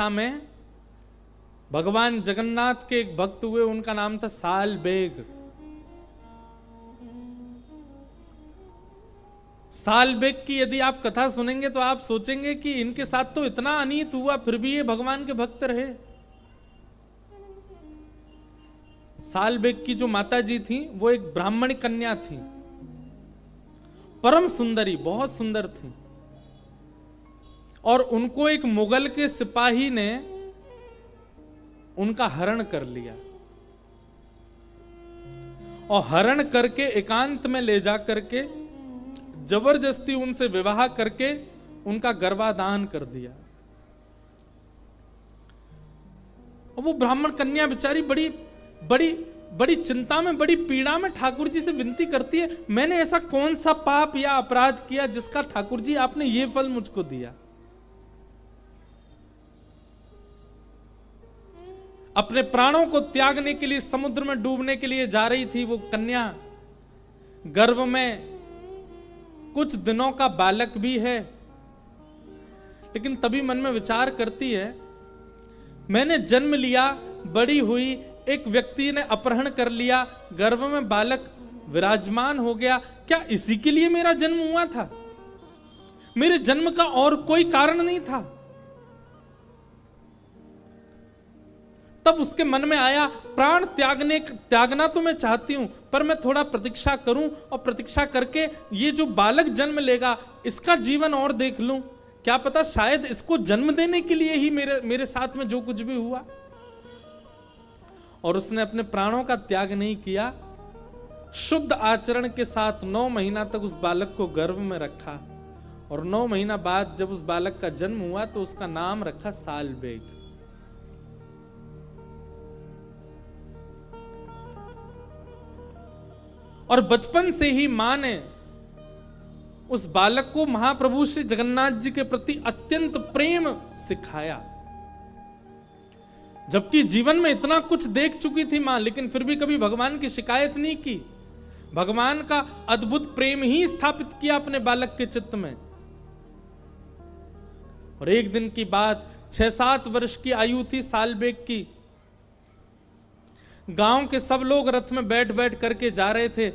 में भगवान जगन्नाथ के एक भक्त हुए, उनका नाम था सालबेग। सालबेग की यदि आप कथा सुनेंगे तो आप सोचेंगे कि इनके साथ तो इतना अनीत हुआ, फिर भी ये भगवान के भक्त रहे। सालबेग की जो माता जी थी वो एक ब्राह्मण कन्या थी, परम सुंदरी, बहुत सुंदर थी। और उनको एक मुगल के सिपाही ने उनका हरण कर लिया और हरण करके एकांत में ले जा करके जबरदस्ती उनसे विवाह करके उनका गर्भाधान कर दिया। और वो ब्राह्मण कन्या बेचारी बड़ी बड़ी बड़ी चिंता में, बड़ी पीड़ा में ठाकुर जी से विनती करती है, मैंने ऐसा कौन सा पाप या अपराध किया जिसका ठाकुर जी आपने ये फल मुझको दिया। अपने प्राणों को त्यागने के लिए समुद्र में डूबने के लिए जा रही थी वो कन्या, गर्भ में कुछ दिनों का बालक भी है, लेकिन तभी मन में विचार करती है, मैंने जन्म लिया, बड़ी हुई, एक व्यक्ति ने अपहरण कर लिया, गर्भ में बालक विराजमान हो गया, क्या इसी के लिए मेरा जन्म हुआ था? मेरे जन्म का और कोई कारण नहीं था। तब उसके मन में आया, प्राण त्यागना तो मैं चाहती हूं, पर मैं थोड़ा प्रतीक्षा करूं और प्रतीक्षा करके ये जो बालक जन्म लेगा इसका जीवन और देख लूं, क्या पता शायद इसको जन्म देने के लिए ही मेरे साथ में जो कुछ भी हुआ। और उसने अपने प्राणों का त्याग नहीं किया, शुद्ध आचरण के साथ 9 महीना तक उस बालक को गर्भ में रखा और 9 महीना बाद जब उस बालक का जन्म हुआ तो उसका नाम रखा सालबेग। और बचपन से ही मां ने उस बालक को महाप्रभु श्री जगन्नाथ जी के प्रति अत्यंत प्रेम सिखाया। जबकि जीवन में इतना कुछ देख चुकी थी मां, लेकिन फिर भी कभी भगवान की शिकायत नहीं की। भगवान का अद्भुत प्रेम ही स्थापित किया अपने बालक के चित्त में। और एक दिन की बात, 6-7 वर्ष की आयु थी सालबेग की। गांव के सब लोग रथ में बैठ बैठ करके जा रहे थे,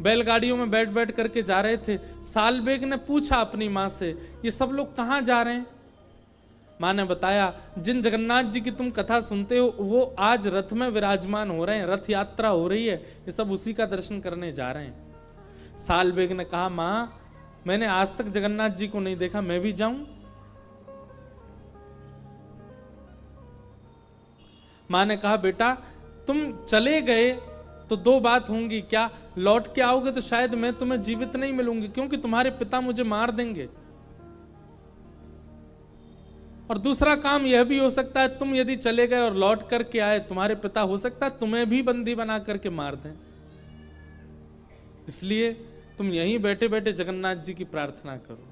बैलगाड़ियों में बैठ बैठ करके जा रहे थे। सालबेग ने पूछा अपनी मां से, ये सब लोग कहां जा रहे हैं? मां ने बताया, जिन जगन्नाथ जी की तुम कथा सुनते हो वो आज रथ में विराजमान हो रहे हैं, रथ यात्रा हो रही है, ये सब उसी का दर्शन करने जा रहे हैं। सालबेग ने कहा, मां मैंने आज तक जगन्नाथ जी को नहीं देखा, मैं भी जाऊं? मां ने कहा, बेटा तुम चले गए तो 2 बात होंगी, क्या लौट के आओगे तो शायद मैं तुम्हें जीवित नहीं मिलूंगी, क्योंकि तुम्हारे पिता मुझे मार देंगे। और दूसरा काम यह भी हो सकता है, तुम यदि चले गए और लौट करके आए, तुम्हारे पिता हो सकता है तुम्हें भी बंदी बना करके मार दें। इसलिए तुम यहीं बैठे बैठे जगन्नाथ जी की प्रार्थना करो।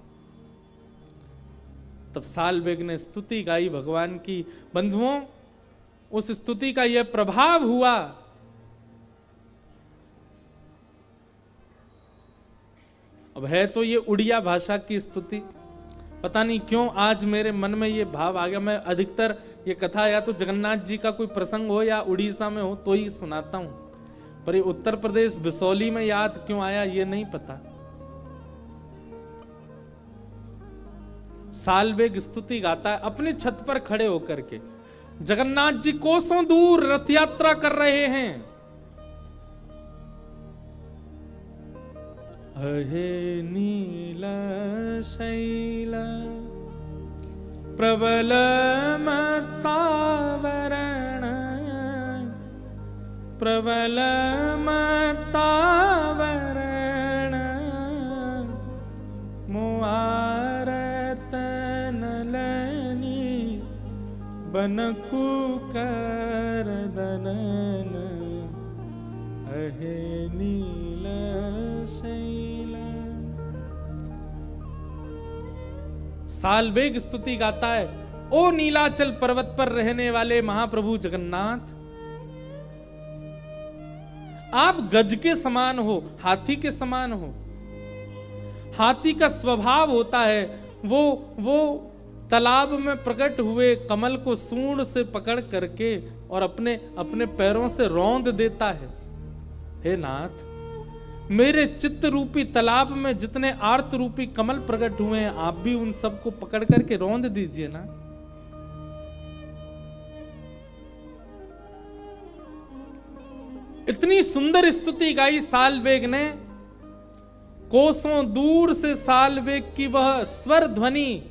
तब सालबेग ने स्तुति गाई भगवान की। बंधुओं, उस स्तुति का यह प्रभाव हुआ, अब है तो ये उड़िया भाषा की स्तुति, पता नहीं क्यों आज मेरे मन में ये भाव आ गया। मैं अधिकतर ये कथा या तो जगन्नाथ जी का कोई प्रसंग हो या उड़ीसा में हो तो ही सुनाता हूं, पर ये उत्तर प्रदेश बिसौली में याद क्यों आया ये नहीं पता। सालबेग स्तुति गाता है अपनी छत पर खड़े होकर के। जगन्नाथ जी कोसों दूर रथ यात्रा कर रहे हैं। अहे नीला शैल प्रबल मतावरण, प्रबल मतावरण, मुआरत नलनी बनकु कर दनन, अहे नील शैल। सालबेग स्तुति गाता है, ओ नीलाचल पर्वत पर रहने वाले महाप्रभु जगन्नाथ, आप गज के समान हो, हाथी के समान हो। हाथी का स्वभाव होता है वो तालाब में प्रकट हुए कमल को सूंड से पकड़ करके और अपने अपने पैरों से रौंद देता है। हे नाथ, मेरे चित्त रूपी तालाब में जितने आर्त रूपी कमल प्रकट हुए हैं, आप भी उन सबको पकड़ करके रौंद दीजिए ना। इतनी सुंदर स्तुति गाई सालवेग ने। कोसों दूर से सालवेग की वह स्वर ध्वनि,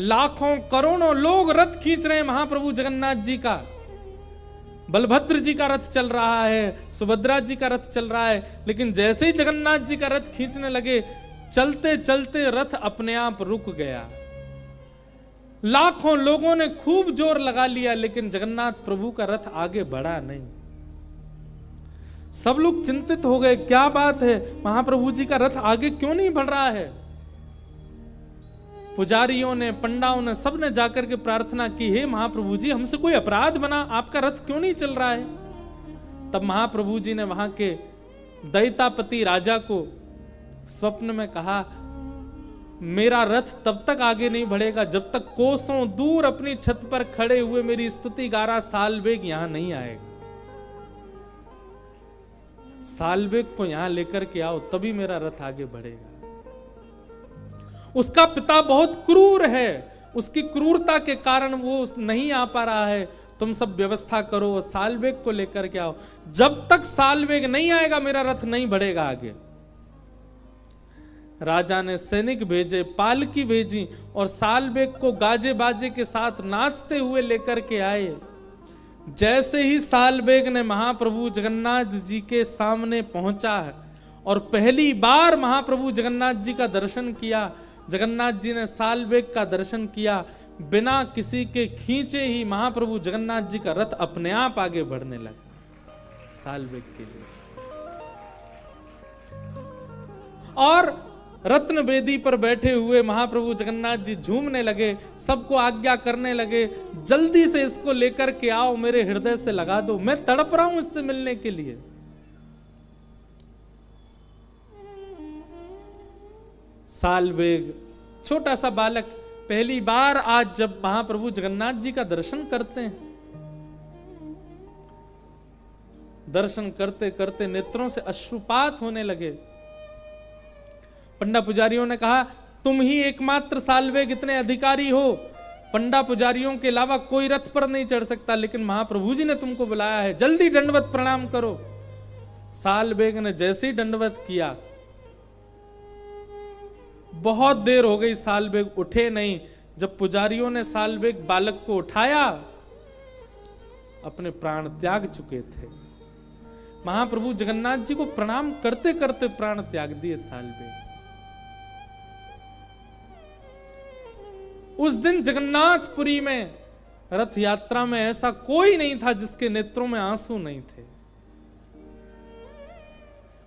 लाखों करोड़ों लोग रथ खींच रहे हैं महाप्रभु जगन्नाथ जी का। बलभद्र जी का रथ चल रहा है, सुभद्रा जी का रथ चल रहा है, लेकिन जैसे ही जगन्नाथ जी का रथ खींचने लगे, चलते चलते रथ अपने आप रुक गया। लाखों लोगों ने खूब जोर लगा लिया, लेकिन जगन्नाथ प्रभु का रथ आगे बढ़ा नहीं। सब लोग चिंतित हो गए, क्या बात है, महाप्रभु जी का रथ आगे क्यों नहीं बढ़ रहा है। पुजारियों ने, पंडाओं ने, सब ने जाकर के प्रार्थना की, हे महाप्रभु जी, हमसे कोई अपराध बना, आपका रथ क्यों नहीं चल रहा है। तब महाप्रभु जी ने वहां के दैतापति राजा को स्वप्न में कहा, मेरा रथ तब तक आगे नहीं बढ़ेगा जब तक कोसों दूर अपनी छत पर खड़े हुए मेरी स्तुति गा रहा सालवेग यहां नहीं आएगा। सालवेग को यहां लेकर के आओ, तभी मेरा रथ आगे बढ़ेगा। उसका पिता बहुत क्रूर है, उसकी क्रूरता के कारण वो नहीं आ पा रहा है, तुम सब व्यवस्था करो, सालवेग को लेकर के आओ। जब तक सालवेग नहीं आएगा मेरा रथ नहीं बढ़ेगा आगे। राजा ने सैनिक भेजे, पालकी भेजी और सालवेग को गाजे बाजे के साथ नाचते हुए लेकर के आए। जैसे ही सालवेग ने महाप्रभु जगन्नाथ जी के सामने पहुंचा है और पहली बार महाप्रभु जगन्नाथ जी का दर्शन किया, जगन्नाथ जी ने सालवेग का दर्शन किया, बिना किसी के खींचे ही महाप्रभु जगन्नाथ जी का रथ अपने आप आगे बढ़ने लगा सालवेग के लिए। और रत्न वेदी पर बैठे हुए महाप्रभु जगन्नाथ जी झूमने लगे, सबको आज्ञा करने लगे, जल्दी से इसको लेकर के आओ, मेरे हृदय से लगा दो, मैं तड़प रहा हूं इससे मिलने के लिए। सालवेग छोटा सा बालक पहली बार आज जब महाप्रभु जगन्नाथ जी का दर्शन करते हैं, दर्शन करते करते नेत्रों से अश्रुपात होने लगे। पंडा पुजारियों ने कहा, तुम ही एकमात्र सालवेग इतने अधिकारी हो, पंडा पुजारियों के अलावा कोई रथ पर नहीं चढ़ सकता, लेकिन महाप्रभु जी ने तुमको बुलाया है, जल्दी दंडवत प्रणाम करो। सालवेग ने जैसे ही दंडवत किया, बहुत देर हो गई, सालवेग उठे नहीं। जब पुजारियों ने सालवेग बालक को उठाया, अपने प्राण त्याग चुके थे। महाप्रभु जगन्नाथ जी को प्रणाम करते करते प्राण त्याग दिए सालवेग। उस दिन जगन्नाथपुरी में रथ यात्रा में ऐसा कोई नहीं था जिसके नेत्रों में आंसू नहीं थे।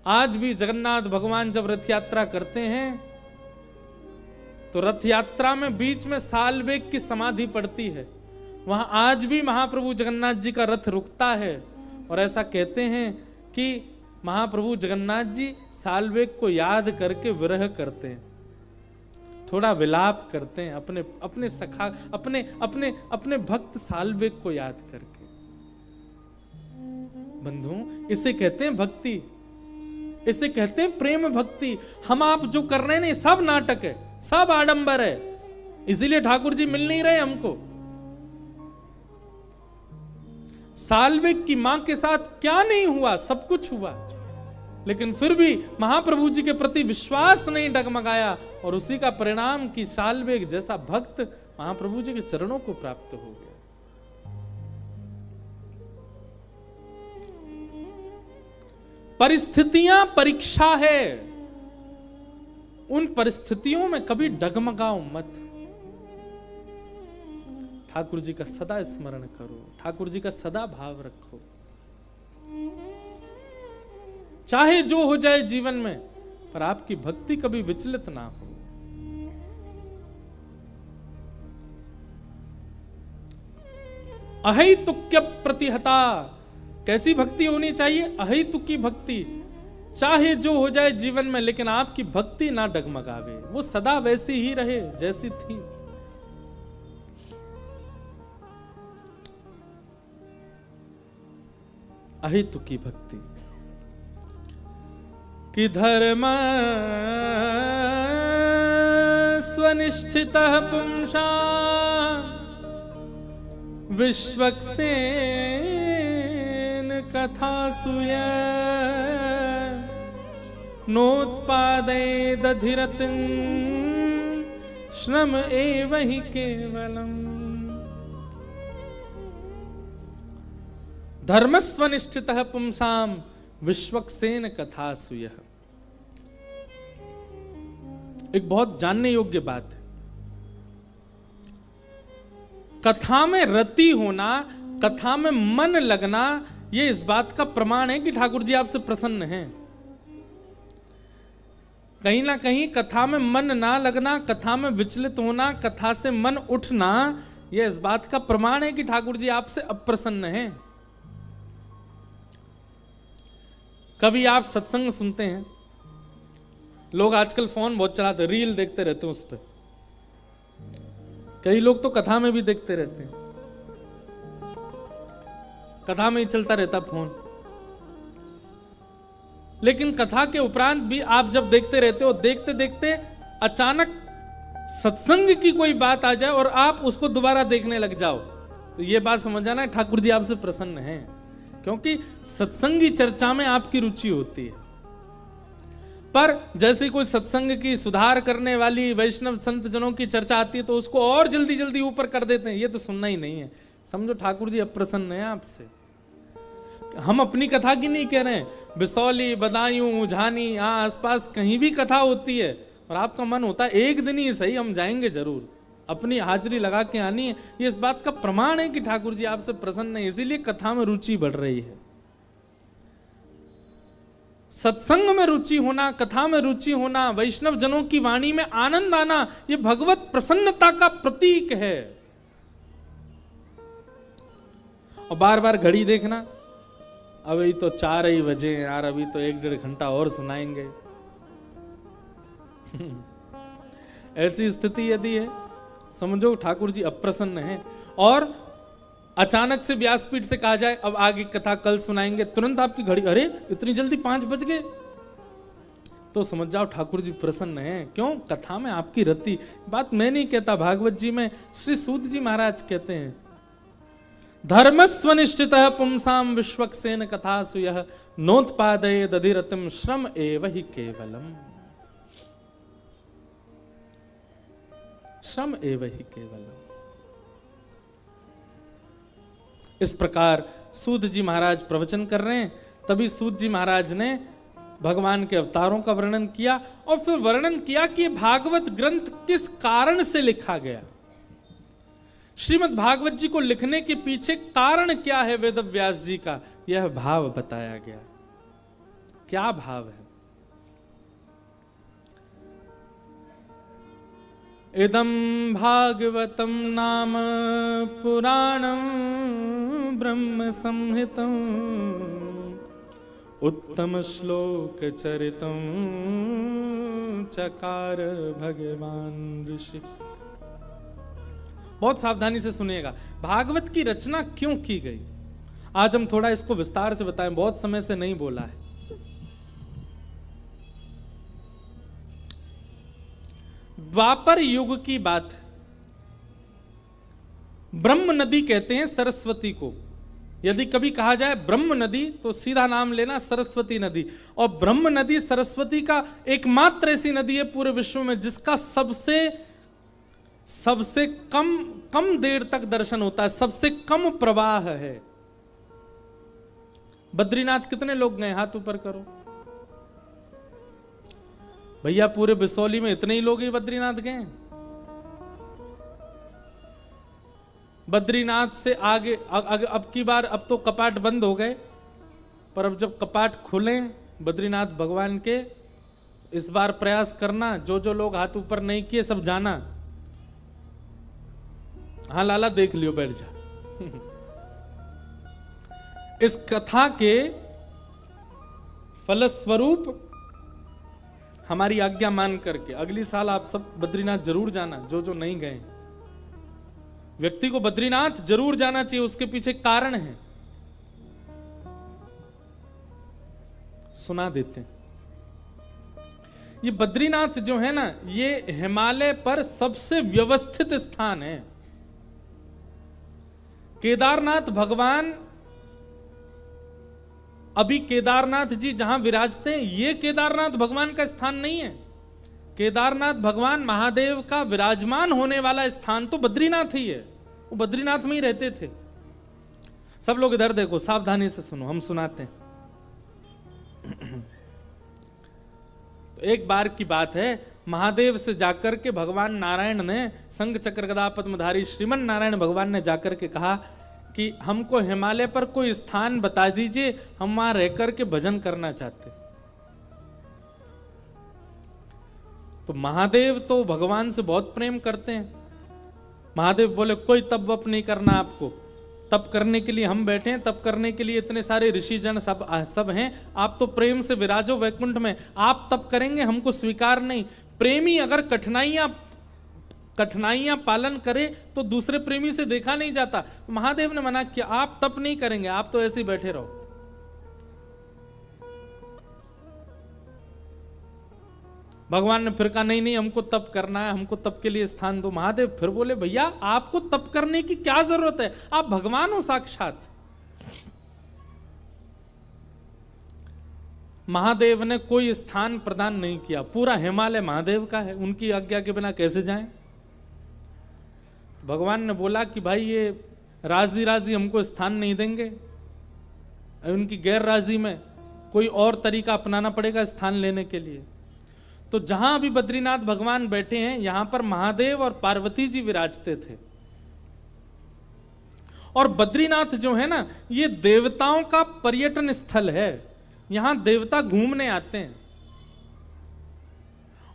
आज भी जगन्नाथ भगवान जब रथ यात्रा करते हैं तो रथ यात्रा में बीच में सालवेग की समाधि पड़ती है, वहां आज भी महाप्रभु जगन्नाथ जी का रथ रुकता है। और ऐसा कहते हैं कि महाप्रभु जगन्नाथ जी सालवेग को याद करके विरह करते हैं, थोड़ा विलाप करते हैं अपने अपने सखा अपने अपने अपने भक्त सालवेग को याद करके। बंधु, इसे कहते हैं भक्ति, इसे कहते हैं प्रेम भक्ति। हम आप जो कर रहे हैं ना, सब नाटक है, सब आडंबर है, इसीलिए ठाकुर जी मिल नहीं रहे हमको। सालवेग की मां के साथ क्या नहीं हुआ, सब कुछ हुआ, लेकिन फिर भी महाप्रभु जी के प्रति विश्वास नहीं डगमगाया, और उसी का परिणाम कि सालवेग जैसा भक्त महाप्रभु जी के चरणों को प्राप्त हो गया। परिस्थितियां परीक्षा है, उन परिस्थितियों में कभी डगमगाओ मत। ठाकुर जी का सदा स्मरण करो, ठाकुर जी का सदा भाव रखो, चाहे जो हो जाए जीवन में, पर आपकी भक्ति कभी विचलित ना हो। अहैतुक्य प्रतिहता, कैसी भक्ति होनी चाहिए? अहैतुकी भक्ति, चाहे जो हो जाए जीवन में, लेकिन आपकी भक्ति ना डगमगावे, वो सदा वैसी ही रहे जैसी थी। अहितु की भक्ति कि धर्म स्वनिष्ठितः पुंसा विश्वक्सेन कथासूय नोत्पादयेदधिरतिं श्रम एव हि केवलम्। धर्मस्वनिष्ठितः पुंसाम विश्वक्सेन कथासूयः। एक बहुत जानने योग्य बात है। कथा में रति होना, कथा में मन लगना, यह इस बात का प्रमाण है कि ठाकुर जी आपसे प्रसन्न हैं। कहीं ना कहीं कथा में मन ना लगना, कथा में विचलित होना, कथा से मन उठना, यह इस बात का प्रमाण है कि ठाकुर जी आपसे अप्रसन्न हैं। कभी आप सत्संग सुनते हैं, लोग आजकल फोन बहुत चलाते, रील देखते रहते हैं उस पर। कई लोग तो कथा में भी देखते रहते हैं, कथा में ही चलता रहता फोन। लेकिन कथा के उपरांत भी आप जब देखते रहते हो, देखते देखते अचानक सत्संग की कोई बात आ जाए और आप उसको दोबारा देखने लग जाओ, तो यह बात समझ आना है ठाकुर जी आपसे प्रसन्न हैं, क्योंकि सत्संगी चर्चा में आपकी रुचि होती है। पर जैसे कोई सत्संग की सुधार करने वाली वैष्णव संत जनों की चर्चा आती है तो उसको और जल्दी जल्दी ऊपर कर देते हैं, ये तो सुनना ही नहीं है। समझो ठाकुर जी अप्रसन्न है आपसे। हम अपनी कथा की नहीं कह रहे हैं, बिसौली, बदायूं, झानी, आसपास कहीं भी कथा होती है और आपका मन होता है एक दिन ही सही हम जाएंगे जरूर, अपनी हाजिरी लगा के आनी है, ये इस बात का प्रमाण है कि ठाकुर जी आपसे प्रसन्न है। इसीलिए कथा में रुचि बढ़ रही है। सत्संग में रुचि होना, कथा में रुचि होना, वैष्णव जनों की वाणी में आनंद आना, यह भगवत प्रसन्नता का प्रतीक है। और बार बार घड़ी देखना, अभी तो 4 ही बजे यार, अभी तो 1-1.5 घंटा और सुनाएंगे। ऐसी स्थिति यदि है, समझो ठाकुर जी अप्रसन्न है। और अचानक से व्यासपीठ से कहा जाए अब आगे कथा कल सुनाएंगे, तुरंत आपकी घड़ी, अरे इतनी जल्दी 5 बज गए, तो समझ जाओ ठाकुर जी प्रसन्न हैं। क्यों? कथा में आपकी रति। बात मैं नहीं कहता, भागवत जी में श्री सूत जी महाराज कहते हैं, धर्मस्वनिष्ठितः पुंसाम विश्वक्सेन कथासूयः नोत्पादयेद अधिरतिं श्रम एव हि केवलम्। श्रम एव हि केवलम्। इस प्रकार सूत जी महाराज प्रवचन कर रहे हैं। तभी सूत जी महाराज ने भगवान के अवतारों का वर्णन किया और फिर वर्णन किया कि भागवत ग्रंथ किस कारण से लिखा गया। श्रीमद् भागवत जी को लिखने के पीछे कारण क्या है वेद व्यास जी का, यह भाव बताया गया। क्या भाव है? इदं भागवतं नाम पुराणं ब्रह्म संहितं उत्तम श्लोक चरितं चकार भगवान ऋषि। बहुत सावधानी से सुनिएगा, भागवत की रचना क्यों की गई, आज हम थोड़ा इसको विस्तार से बताएं, बहुत समय से नहीं बोला है। द्वापर युग की बात है। ब्रह्म नदी कहते हैं सरस्वती को। यदि कभी कहा जाए ब्रह्म नदी तो सीधा नाम लेना सरस्वती नदी। और ब्रह्म नदी सरस्वती का एकमात्र ऐसी नदी है पूरे विश्व में जिसका सबसे कम देर तक दर्शन होता है, सबसे कम प्रवाह है। बद्रीनाथ कितने लोग गए? हाथ ऊपर करो भैया। पूरे बिसौली में इतने ही लोग ही बद्रीनाथ गए। बद्रीनाथ से आगे अब की बार, अब तो कपाट बंद हो गए, पर अब जब कपाट खुले बद्रीनाथ भगवान के, इस बार प्रयास करना, जो जो लोग हाथ ऊपर नहीं किए सब जाना। हाँ लाला देख लियो, बैठ जा। इस कथा के फलस्वरूप हमारी आज्ञा मान करके अगली साल आप सब बद्रीनाथ जरूर जाना, जो जो नहीं गए। व्यक्ति को बद्रीनाथ जरूर जाना चाहिए, उसके पीछे कारण है। सुना देते हैं। ये बद्रीनाथ जो है ना, ये हिमालय पर सबसे व्यवस्थित स्थान है। केदारनाथ भगवान, अभी केदारनाथ जी जहां विराजते हैं, ये केदारनाथ भगवान का स्थान नहीं है। केदारनाथ भगवान महादेव का विराजमान होने वाला स्थान तो बद्रीनाथ ही है। वो बद्रीनाथ में ही रहते थे। सब लोग इधर देखो, सावधानी से सुनो, हम सुनाते हैं। तो एक बार की बात है, महादेव से जाकर के भगवान नारायण ने, शंख चक्र गदा पद्मधारी श्रीमन नारायण भगवान ने जाकर के कहा कि हमको हिमालय पर कोई स्थान बता दीजिए, हम वहां रहकर के भजन करना चाहते। तो महादेव तो भगवान से बहुत प्रेम करते हैं। महादेव बोले कोई तप वप नहीं करना आपको, तप करने के लिए हम बैठे हैं, तप करने के लिए इतने सारे ऋषिजन सब हैं, आप तो प्रेम से विराजो वैकुंठ में, आप तप करेंगे हमको स्वीकार नहीं। प्रेमी अगर कठिनाइयां पालन करे तो दूसरे प्रेमी से देखा नहीं जाता। महादेव ने मना किया, आप तप नहीं करेंगे, आप तो ऐसे ही बैठे रहो। भगवान ने फिर कहा नहीं नहीं, हमको तप करना है, हमको तप के लिए स्थान दो। महादेव फिर बोले भैया आपको तप करने की क्या जरूरत है, आप भगवान हो साक्षात। महादेव ने कोई स्थान प्रदान नहीं किया, पूरा हिमालय महादेव का है, उनकी आज्ञा के बिना कैसे जाएं। भगवान ने बोला कि भाई ये राजी राजी हमको स्थान नहीं देंगे, उनकी गैर राजी में कोई और तरीका अपनाना पड़ेगा स्थान लेने के लिए। तो जहां अभी बद्रीनाथ भगवान बैठे हैं, यहां पर महादेव और पार्वती जी विराजते थे। और बद्रीनाथ जो है ना, ये देवताओं का पर्यटन स्थल है, यहां देवता घूमने आते हैं।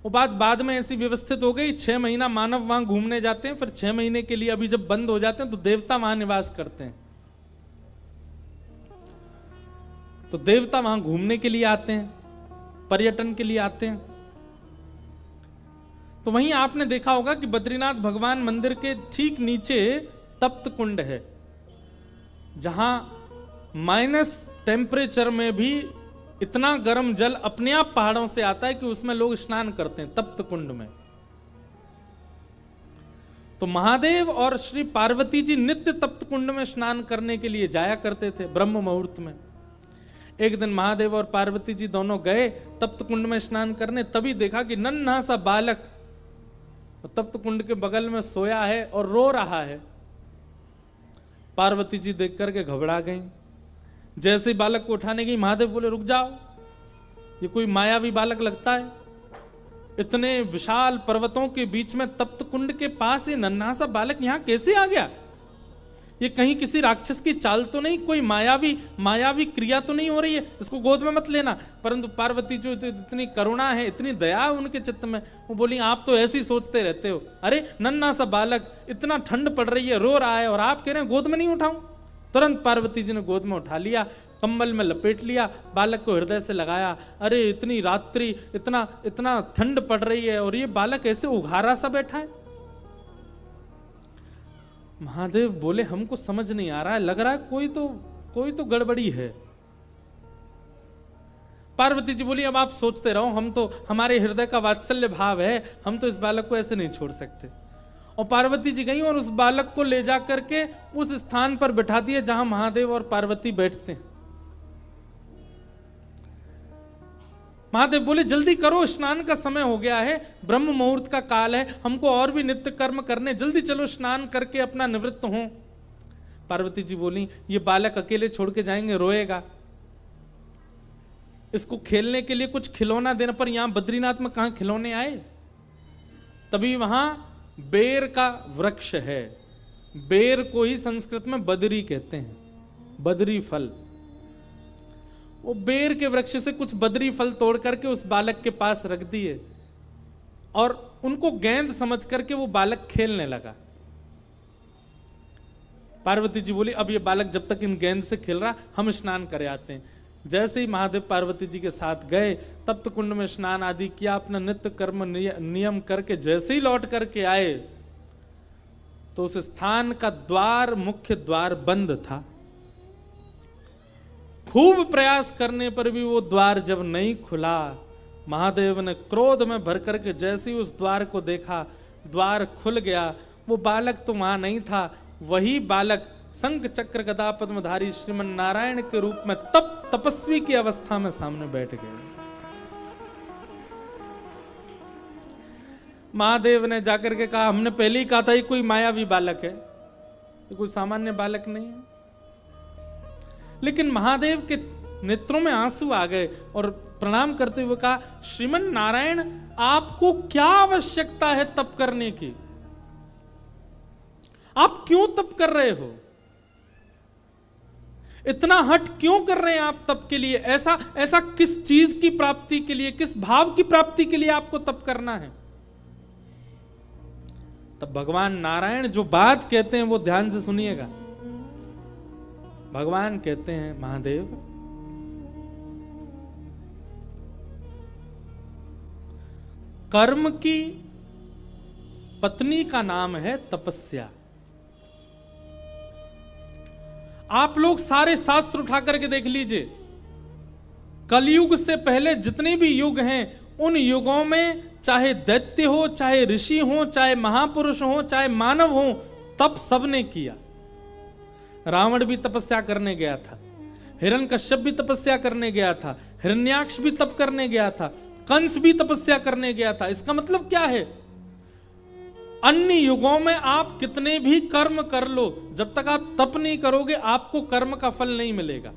वो बात बाद में ऐसी व्यवस्थित हो गई, 6 महीना मानव वहां घूमने जाते हैं, फिर 6 महीने के लिए अभी जब बंद हो जाते हैं तो देवता वहां निवास करते हैं। तो देवता वहां घूमने के लिए आते हैं, पर्यटन के लिए आते हैं। तो वहीं आपने देखा होगा कि बद्रीनाथ भगवान मंदिर के ठीक नीचे तप्त कुंड है, जहां माइनस टेम्परेचर में भी इतना गर्म जल अपने आप पहाड़ों से आता है कि उसमें लोग स्नान करते हैं तप्त कुंड में। तो महादेव और श्री पार्वती जी नित्य तप्त कुंड में स्नान करने के लिए जाया करते थे ब्रह्म मुहूर्त में। एक दिन महादेव और पार्वती जी दोनों गए तप्त कुंड में स्नान करने, तभी देखा कि नन्हा सा बालक तप्त कुंड के बगल में सोया है और रो रहा है। पार्वती जी देख करके घबरा गई। जैसे ही बालक को उठाने गई, महादेव बोले रुक जाओ, ये कोई मायावी बालक लगता है, इतने विशाल पर्वतों के बीच में तप्त कुंड के पास ये नन्हा सा बालक यहां कैसे आ गया? ये कहीं किसी राक्षस की चाल तो नहीं, कोई मायावी क्रिया तो नहीं हो रही है, इसको गोद में मत लेना। परंतु पार्वती जो इतनी करुणा है, इतनी दया है उनके चित्त में, वो बोली आप तो ऐसे ही सोचते रहते हो, अरे नन्हा सा बालक, इतना ठंड पड़ रही है, रो रहा है और आप कह रहे हैं गोद में नहीं उठाऊं। तुरंत पार्वती जी ने गोद में उठा लिया, कंबल में लपेट लिया, बालक को हृदय से लगाया। अरे इतनी रात्रि, इतना ठंड पड़ रही है और ये बालक ऐसे उघारा सा बैठा है। महादेव बोले हमको समझ नहीं आ रहा है, लग रहा है कोई तो गड़बड़ी है। पार्वती जी बोली अब आप सोचते रहो, हम तो, हमारे हृदय का वात्सल्य भाव है, हम तो इस बालक को ऐसे नहीं छोड़ सकते। और पार्वती जी गई और उस बालक को ले जा करके उस स्थान पर बिठा दिया जहां महादेव और पार्वती बैठते हैं। महादेव बोले जल्दी करो, स्नान का समय हो गया है, ब्रह्म मुहूर्त का काल है, हमको और भी नित्य कर्म करने, जल्दी चलो स्नान करके अपना निवृत्त हो। पार्वती जी बोली ये बालक अकेले छोड़ के जाएंगे, रोएगा, इसको खेलने के लिए कुछ खिलौना देने पर, यहां बद्रीनाथ में कहां खिलौने आए। तभी वहां बेर का वृक्ष है, बेर को ही संस्कृत में बदरी कहते हैं, बदरी फल। वो बेर के वृक्ष से कुछ बदरी फल तोड़ करके उस बालक के पास रख दिए और उनको गेंद समझ करके वो बालक खेलने लगा। पार्वती जी बोली अब ये बालक जब तक इन गेंद से खेल रहा, हम स्नान करे आते हैं। जैसे ही महादेव पार्वती जी के साथ गए, तप्त कुंड में स्नान आदि किया, अपना नित्य कर्म नियम करके जैसे ही लौट करके आए तो उस स्थान का द्वार, मुख्य द्वार बंद था। खूब प्रयास करने पर भी वो द्वार जब नहीं खुला, महादेव ने क्रोध में भर करके जैसे ही उस द्वार को देखा, द्वार खुल गया। वो बालक तो वहां नहीं था, वही बालक शंख चक्र गदा पद्मधारी श्रीमन नारायण के रूप में तपस्वी की अवस्था में सामने बैठ गए। महादेव ने जाकर के कहा, हमने पहले ही कहा था ये कोई मायावी बालक है, ये कोई सामान्य बालक नहीं है। लेकिन महादेव के नेत्रों में आंसू आ गए और प्रणाम करते हुए कहा, श्रीमन नारायण आपको क्या आवश्यकता है तप करने की? आप क्यों तप कर रहे हो? इतना हट क्यों कर रहे हैं आप तप के लिए? ऐसा किस चीज की प्राप्ति के लिए, किस भाव की प्राप्ति के लिए आपको तप करना है? तब भगवान नारायण जो बात कहते हैं वो ध्यान से सुनिएगा। भगवान कहते हैं, महादेव कर्म की पत्नी का नाम है तपस्या। आप लोग सारे शास्त्र उठा करके देख लीजिए, कलयुग से पहले जितने भी युग हैं उन युगों में चाहे दैत्य हो, चाहे ऋषि हो, चाहे महापुरुष हो, चाहे मानव हो, तप सबने किया। रावण भी तपस्या करने गया था, हिरण्यकश्यप भी तपस्या करने गया था, हिरण्याक्ष भी तप करने गया था, कंस भी तपस्या करने गया था। इसका मतलब क्या है? अन्य युगों में आप कितने भी कर्म कर लो, जब तक आप तप नहीं करोगे आपको कर्म का फल नहीं मिलेगा,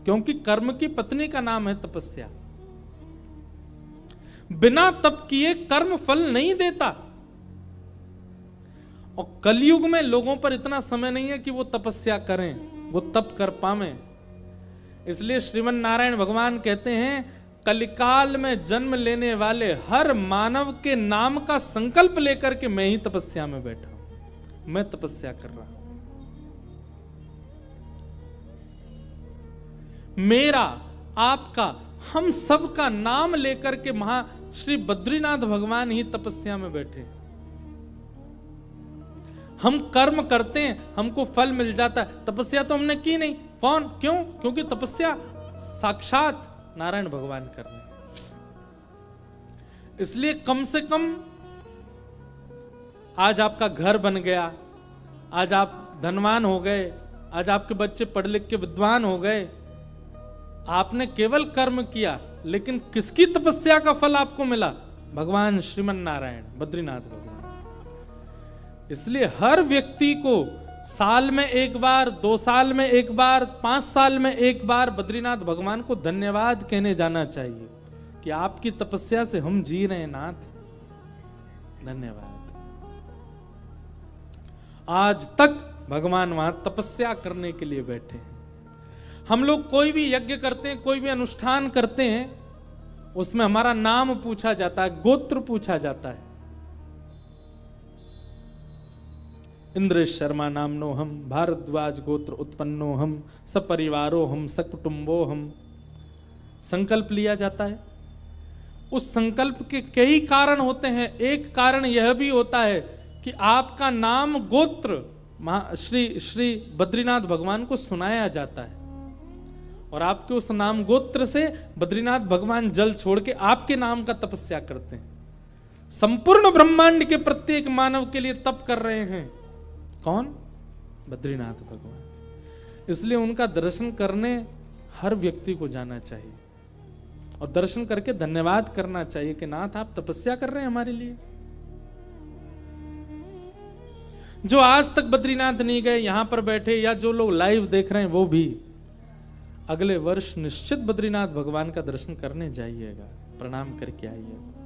क्योंकि कर्म की पत्नी का नाम है तपस्या। बिना तप किए कर्म फल नहीं देता। और कलयुग में लोगों पर इतना समय नहीं है कि वो तपस्या करें, वो तप कर पावे। इसलिए श्रीमन नारायण भगवान कहते हैं, कलिकाल में जन्म लेने वाले हर मानव के नाम का संकल्प लेकर के मैं ही तपस्या में बैठा हूं, मैं तपस्या कर रहा हूं। मेरा, आपका, हम सब का नाम लेकर के श्री बद्रीनाथ भगवान ही तपस्या में बैठे। हम कर्म करते हैं, हमको फल मिल जाता है। तपस्या तो हमने की नहीं। कौन? क्यों? क्योंकि तपस्या साक्षात नारायण भगवान कर रहे हैं। इसलिए कम से कम आज आपका घर बन गया, आज आप धनवान हो गए, आज आपके बच्चे पढ़ लिख के विद्वान हो गए, आपने केवल कर्म किया, लेकिन किसकी तपस्या का फल आपको मिला? भगवान श्रीमन नारायण बद्रीनाथ भगवान। इसलिए हर व्यक्ति को साल में एक बार, 2 साल में एक बार, 5 साल में एक बार बद्रीनाथ भगवान को धन्यवाद कहने जाना चाहिए कि आपकी तपस्या से हम जी रहे हैं नाथ, धन्यवाद। आज तक भगवान वहां तपस्या करने के लिए बैठे हैं। हम लोग कोई भी यज्ञ करते हैं, कोई भी अनुष्ठान करते हैं, उसमें हमारा नाम पूछा जाता है, गोत्र पूछा जाता है। इंद्र शर्मा नामनो हम, भारद्वाज गोत्र उत्पन्नो हम, सपरिवारो हम, सकुटुंबो हम। संकल्प लिया जाता है। उस संकल्प के कई कारण होते हैं। एक कारण यह भी होता है कि आपका नाम गोत्र श्री बद्रीनाथ भगवान को सुनाया जाता है, और आपके उस नाम गोत्र से बद्रीनाथ भगवान जल छोड़ के आपके नाम का तपस्या करते हैं। संपूर्ण ब्रह्मांड के प्रत्येक मानव के लिए तप कर रहे हैं। कौन? बद्रीनाथ भगवान। इसलिए उनका दर्शन करने हर व्यक्ति को जाना चाहिए और दर्शन करके धन्यवाद करना चाहिए कि नाथ आप तपस्या कर रहे हैं हमारे लिए। जो आज तक बद्रीनाथ नहीं गए, यहां पर बैठे, या जो लोग लाइव देख रहे हैं, वो भी अगले वर्ष निश्चित बद्रीनाथ भगवान का दर्शन करने जाइएगा, प्रणाम करके आइएगा।